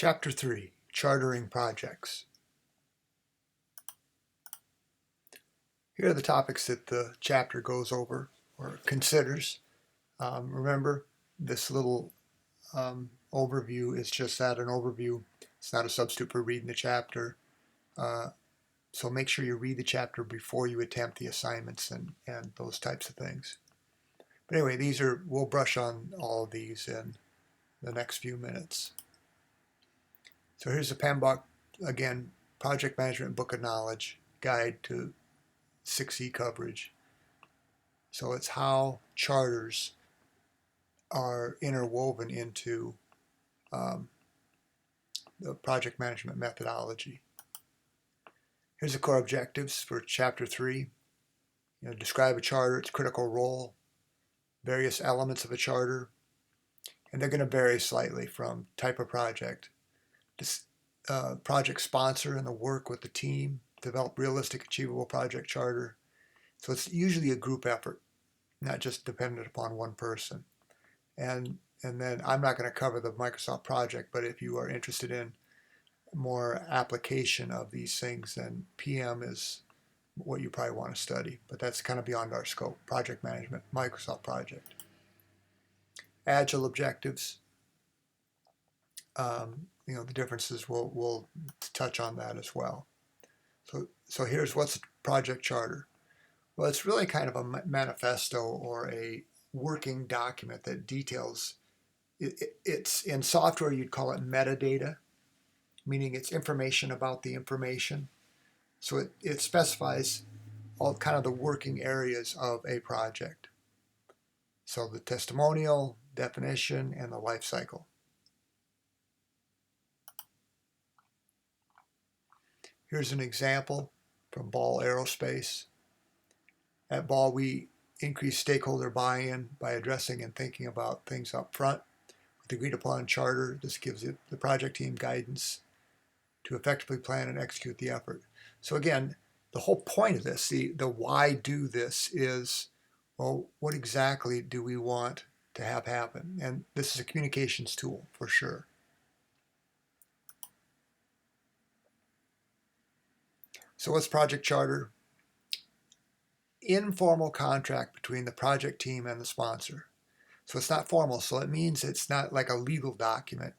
Chapter 3, Chartering Projects. Here are the topics that the chapter goes over or considers. Remember, this little overview is just that, an overview. It's not a substitute for reading the chapter. So make sure you read the chapter before you attempt the assignments and those types of things. But anyway, we'll brush on all of these in the next few minutes. So here's the PMBOK, again, Project Management Book of Knowledge Guide to 6E coverage. So it's how charters are interwoven into the project management methodology. Here's the core objectives for Chapter 3. Describe a charter, its critical role, various elements of a charter, and they're going to vary slightly from type of project. Project sponsor and the work with the team, develop realistic, achievable project charter. So it's usually a group effort, not just dependent upon one person. And then I'm not going to cover the Microsoft project, but if you are interested in more application of these things, then PM is what you probably want to study. But that's kind of beyond our scope. Project management, Microsoft project. Agile objectives. The differences, we'll touch on that as well. So here's what's a project charter. Well, it's really kind of a manifesto or a working document that details, it's in software you'd call it metadata, meaning it's information about the information. So it specifies all kind of the working areas of a project. So the testimonial, definition, and the life cycle. Here's an example from Ball Aerospace. At Ball, we increase stakeholder buy-in by addressing and thinking about things up front. With the agreed upon charter, this gives the project team guidance to effectively plan and execute the effort. So again, the whole point of this, the why do this is, well, what exactly do we want to have happen? And this is a communications tool for sure. So what's project charter? Informal contract between the project team and the sponsor. So it's not formal, so it means it's not like a legal document.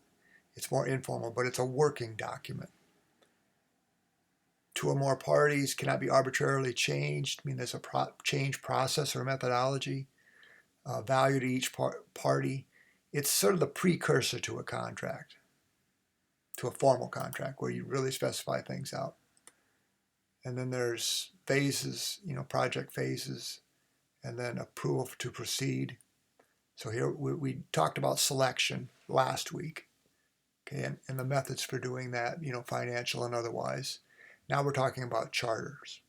It's more informal, but it's a working document. Two or more parties cannot be arbitrarily changed. I mean, there's a change process or methodology. Value to each party. It's sort of the precursor to a contract, to a formal contract where you really specify things out. And then there's phases, project phases, and then approval to proceed. So here we talked about selection last week, okay, and the methods for doing that, financial and otherwise. Now we're talking about charters,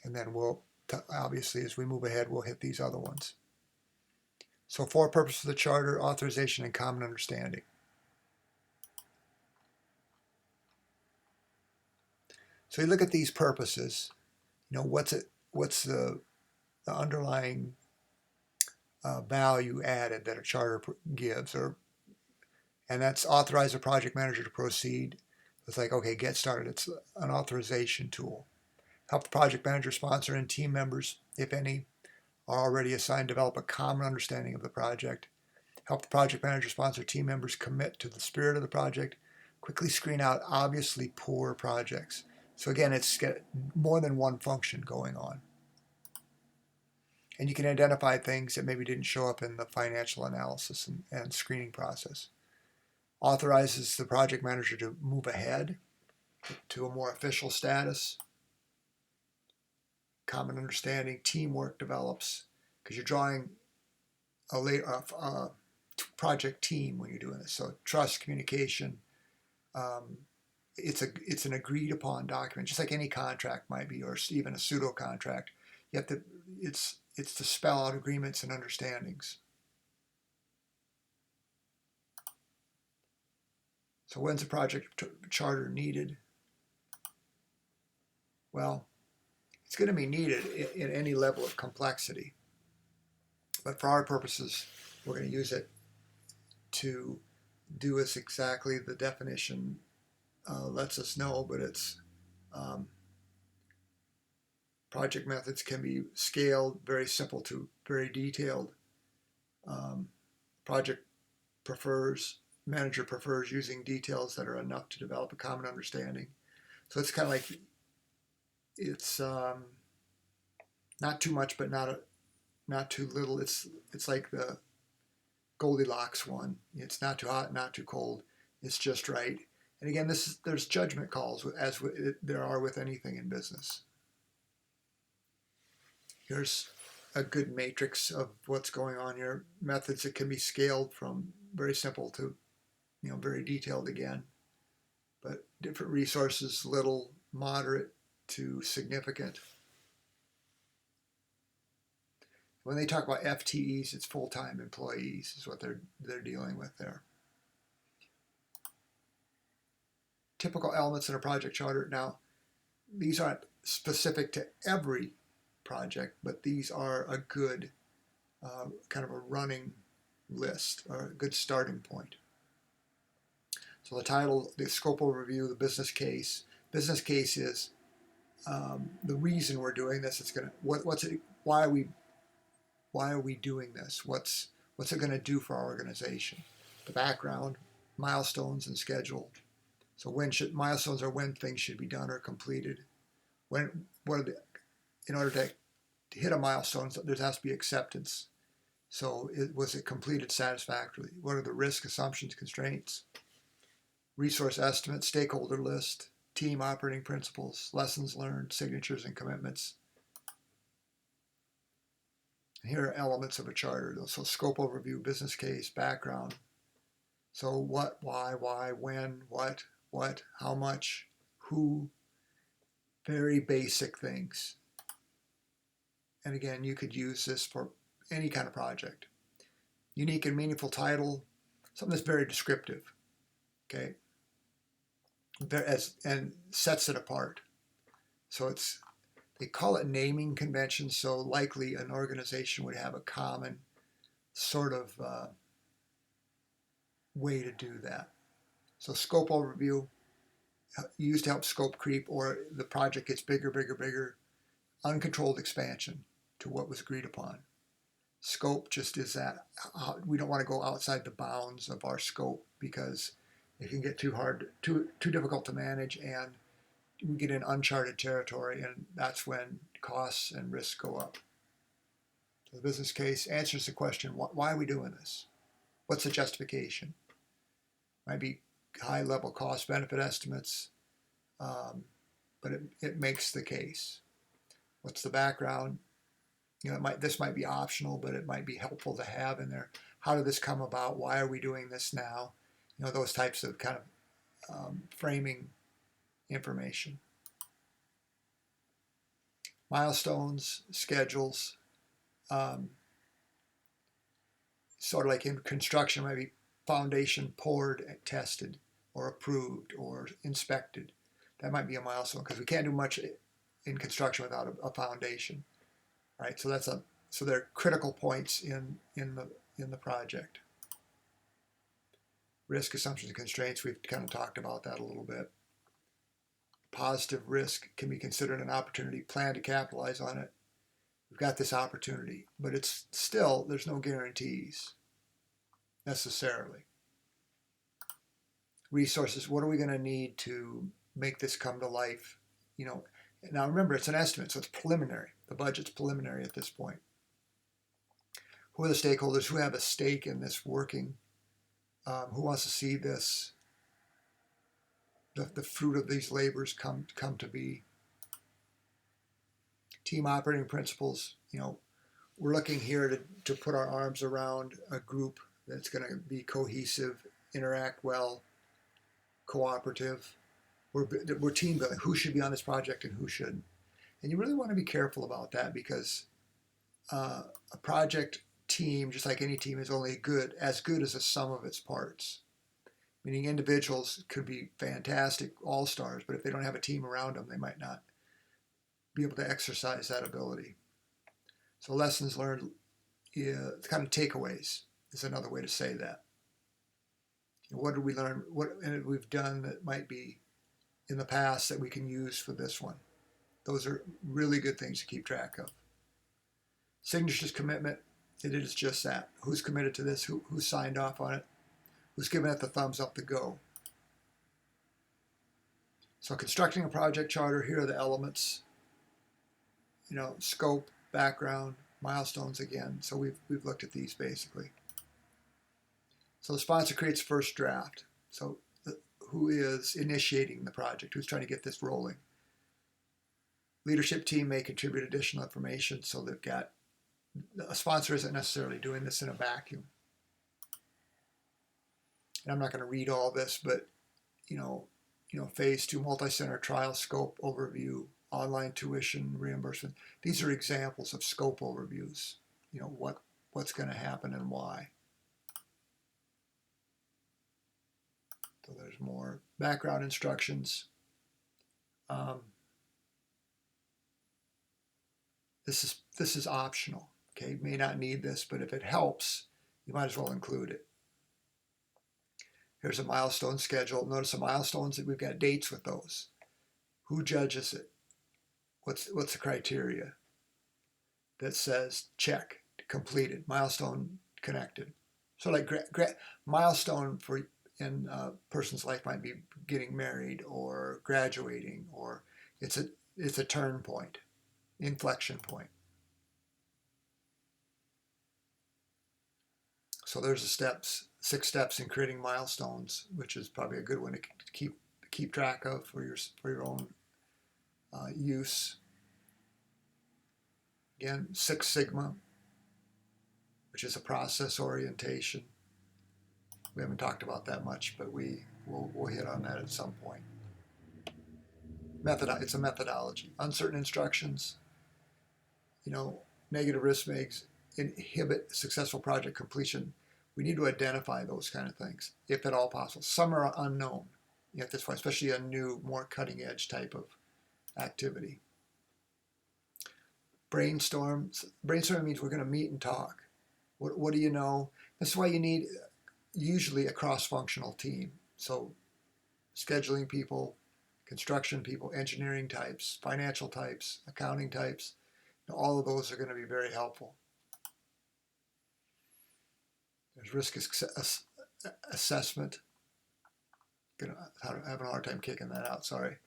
and then obviously as we move ahead, we'll hit these other ones. So for purposes of the charter, authorization and common understanding. So you look at these purposes, what's the underlying value added that a charter gives, and that's authorize a project manager to proceed. It's like, okay, get started. It's an authorization tool. Help the project manager, sponsor, and team members, if any, are already assigned, develop a common understanding of the project. Help the project manager, sponsor, team members commit to the spirit of the project. Quickly screen out obviously poor projects. So again, it's got more than one function going on. And you can identify things that maybe didn't show up in the financial analysis and screening process. Authorizes the project manager to move ahead to a more official status. Common understanding, teamwork develops, because you're drawing a project team when you're doing this. So trust, communication, it's an agreed upon document, just like any contract might be, or even a pseudo contract. You have to, it's to spell out agreements and understandings. So when's a project charter needed? Well, it's going to be needed in any level of complexity. But for our purposes, we're going to use it to do as exactly the definition lets us know, but it's um, project methods can be scaled, very simple to very detailed. Um, project prefers Manager prefers using details that are enough to develop a common understanding. So it's kind of like it's not too much, but not too little. It's like the Goldilocks one. It's not too hot, not too cold. It's just right. And again, there's judgment calls as there are with anything in business. Here's a good matrix of what's going on here. Methods that can be scaled from very simple to very detailed again, but different resources, little, moderate to significant. When they talk about FTEs, it's full-time employees is what they're dealing with there. Typical elements in a project charter. Now, these aren't specific to every project, but these are a good kind of a running list or a good starting point. So the title, the scope overview, the business case. Business case is the reason we're doing this. It's gonna what's it? Why are we doing this? What's it going to do for our organization? The background, milestones, and schedule. So milestones are when things should be done or completed. In order to hit a milestone, there has to be acceptance. So was it completed satisfactorily? What are the risk assumptions, constraints? Resource estimate, stakeholder list, team operating principles, lessons learned, signatures and commitments. And here are elements of a charter. So scope overview, business case, background. So what, why, when, what, how much, who, very basic things. And again, you could use this for any kind of project. Unique and meaningful title, something that's very descriptive, okay, and sets it apart. So they call it naming convention, so likely an organization would have a common sort of way to do that. So scope overview, used to help scope creep, or the project gets bigger, bigger, bigger. Uncontrolled expansion to what was agreed upon. Scope just is that we don't want to go outside the bounds of our scope because it can get too hard, too difficult to manage, and we get in uncharted territory, and that's when costs and risks go up. So the business case answers the question, why are we doing this? What's the justification? Might be high-level cost-benefit estimates, but it makes the case. What's the background? This might be optional, but it might be helpful to have in there. How did this come about? Why are we doing this now? Those types of kind of framing information. Milestones, schedules, sort of like in construction, maybe foundation poured, tested, or approved, or inspected. That might be a milestone because we can't do much in construction without a foundation, right? So they're critical points in the project. Risk assumptions and constraints, we've kind of talked about that a little bit. Positive risk can be considered an opportunity, plan to capitalize on it. We've got this opportunity, but it's still, there's no guarantees necessarily. Resources, what are we going to need to make this come to life? Now remember, it's an estimate, so it's preliminary. The budget's preliminary at this point. Who are the stakeholders? Who have a stake in this working? Who wants to see this, the fruit of these labors come to be? Team operating principles. We're looking here to put our arms around a group that's going to be cohesive, interact well, cooperative. We're team building. Who should be on this project and who shouldn't? And you really want to be careful about that because a project team, just like any team, is only as good as the sum of its parts. Meaning individuals could be fantastic all-stars, but if they don't have a team around them, they might not be able to exercise that ability. So lessons learned, kind of takeaways is another way to say that. What did we learn? What we've done that might be in the past that we can use for this one? Those are really good things to keep track of. Signatures commitment, it is just that. Who's committed to this? Who signed off on it? Who's given it the thumbs up to go? So constructing a project charter, here are the elements. Scope, background, milestones again. So we've looked at these basically. So the sponsor creates first draft. So who is initiating the project? Who's trying to get this rolling? Leadership team may contribute additional information, so they've got, a sponsor isn't necessarily doing this in a vacuum. And I'm not going to read all this, but phase 2 multi-center trial scope overview, online tuition reimbursement. These are examples of scope overviews. What's going to happen and why. So there's more background instructions. This is optional. Okay, you may not need this, but if it helps, you might as well include it. Here's a milestone schedule. Notice the milestones, that we've got dates with those. Who judges it? What's the criteria that says check, completed, milestone connected? So like milestone in a person's life might be getting married or graduating, or it's a turn point, inflection point. So there's the steps, 6 steps in creating milestones, which is probably a good one to keep track of for your own use. Again, 6 Sigma, which is a process orientation. We haven't talked about that much, but we'll hit on that at some point. It's a methodology. Uncertain instructions. Negative risk may inhibit successful project completion. We need to identify those kind of things, if at all possible. Some are unknown at this point, especially a new, more cutting-edge type of activity. Brainstorming means we're going to meet and talk. What do you know? This is why you need usually a cross-functional team. So scheduling people, construction people, engineering types, financial types, accounting types, all of those are going to be very helpful. There's risk assessment. Having a hard time kicking that out, sorry.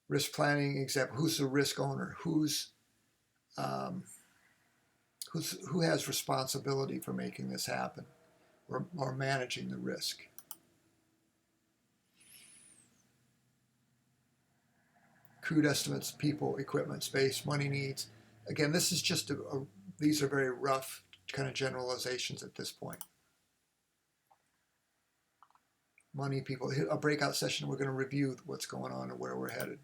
Risk planning, example, who's the risk owner? Who has responsibility for making this happen or managing the risk? Crude estimates, people, equipment, space, money needs. Again, this is just these are very rough kind of generalizations at this point. Money, people, a breakout session, we're going to review what's going on and where we're headed.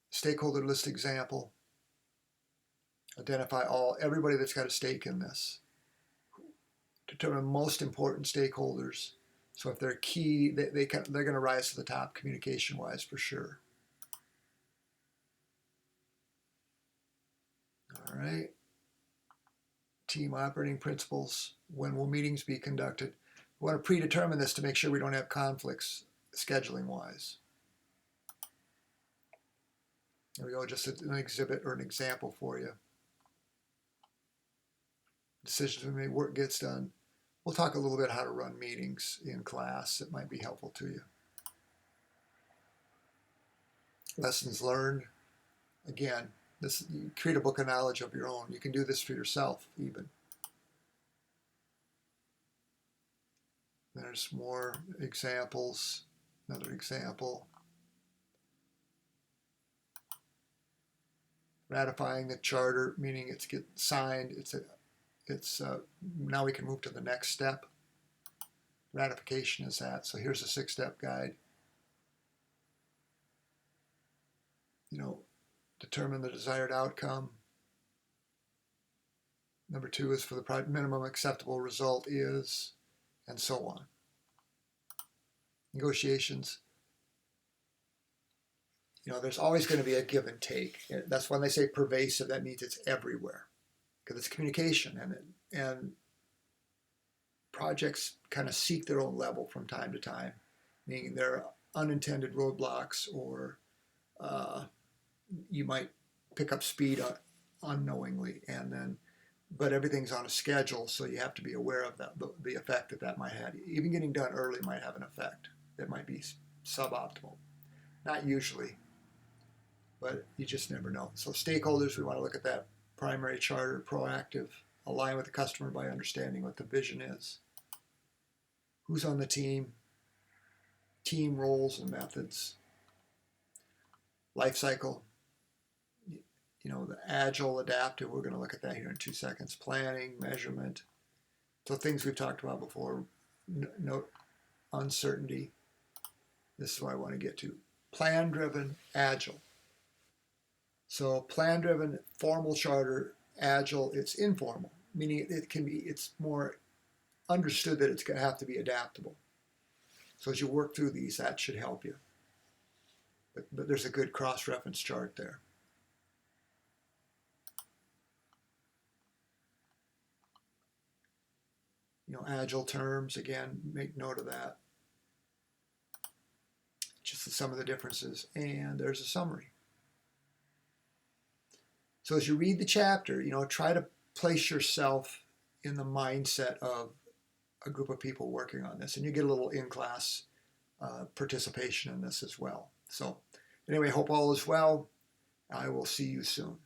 Stakeholder list example. Identify everybody that's got a stake in this. Determine most important stakeholders. So if they're key, they're going to rise to the top communication-wise for sure. All right. Team operating principles. When will meetings be conducted? We want to predetermine this to make sure we don't have conflicts scheduling-wise. There we go, just an exhibit or an example for you. Decisions we make, work gets done. We'll talk a little bit how to run meetings in class. It might be helpful to you. Lessons learned. Again, you create a book of knowledge of your own. You can do this for yourself even. There's more examples. Another example. Ratifying the charter, meaning it's get signed. Now we can move to the next step. Ratification is that. So here's a 6-step guide. Determine the desired outcome. Number 2 is for the minimum acceptable result is, and so on. Negotiations. There's always going to be a give and take. That's when they say pervasive, that means it's everywhere. Because it's communication, and projects kind of seek their own level from time to time, meaning there are unintended roadblocks, or you might pick up speed unknowingly, and then but everything's on a schedule, so you have to be aware of that, the effect that that might have. Even getting done early might have an effect that might be suboptimal. Not usually, but you just never know. So stakeholders, we want to look at that primary charter, proactive, align with the customer by understanding what the vision is. Who's on the team roles and methods, life cycle, the agile, adaptive, we're going to look at that here in 2 seconds, planning, measurement. So things we've talked about before, no uncertainty. This is what I want to get to. Plan-driven, agile. So plan-driven, formal charter, agile, it's informal, meaning it's more understood that it's going to have to be adaptable. So as you work through these, that should help you. But there's a good cross-reference chart there. Agile terms, again, make note of that. Just some of the differences. And there's a summary. So as you read the chapter, try to place yourself in the mindset of a group of people working on this. And you get a little in-class participation in this as well. So anyway, hope all is well. I will see you soon.